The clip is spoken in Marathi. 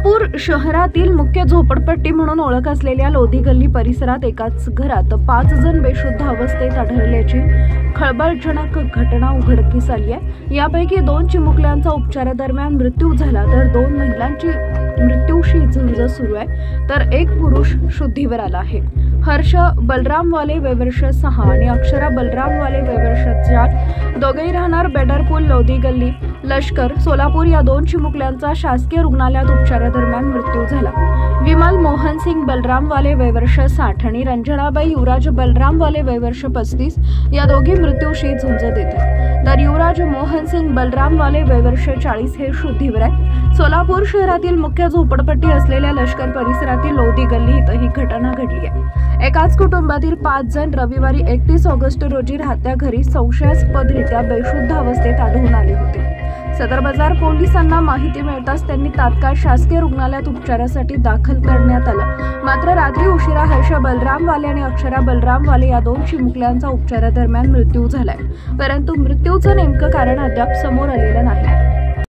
सोलापूर शहरातील मुख्य झोपडपट्टी म्हणून ओळख असलेल्या लोधी गल्ली परिसरात एकाच घरात 5 जण बेशुद्ध अवस्थेत आढळल्याची खळबळजनक घटना उघडकीस आली आहे। यापैकी 2 चिमुकल्यांचा उपचारादरम्यान मृत्यू झाला, तर 2 महिलांची मृत्यूशी झुंज सुरू आहे, तर एक पुरुष शुद्धीवर आला आहे। हर्ष बलराम वाले वयवर्ष 6 आणि अक्षरा बलराम वाले वयवर्ष 4 दोघेही राहणार बेडरपूल लोधी गल्ली लष्कर सोलापूर या 2 चिमुकल्यांचा शासकीय रुग्णालयात उपचारादरम्यान मृत्यू झाला। विमल मोहन सिंग बलराम वाले वयवर्ष 60 आणि रंजनाबाई युवराज बलराम वाले वयवर्ष 35 या दोघी मृत्यूशी झुंज देत आहेत, तर युवराज मोहन सिंग बलराम वाले वयवर्ष 40 हे शुद्धीवर आहे। सोलापूर शहरातील मुख्य झोपडपट्टी असलेल्या लष्कर परिसरातील लोधी गल्ली इथं ही घटना घडली आहे। एकाच कुटुंबातील 5 जण रविवारी 31 ऑगस्ट रोजी राहत्या घरी संशयास्पदरित्या बेशुद्ध अवस्थेत आढळून आले होते। सदर बाजार पोलिसांना माहिती मिळताच त्यांनी तात्काळ शासकीय रुग्णालयात उपचारासाठी दाखल करण्यात आलं। मात्र रात्री उशिरा हर्ष बलराम वाले आणि अक्षरा बलराम वाले या 2 चिमुकल्यांचा उपचारादरम्यान मृत्यू झालाय, परंतु मृत्यूचं नेमकं कारण अद्याप समोर आलेलं नाही।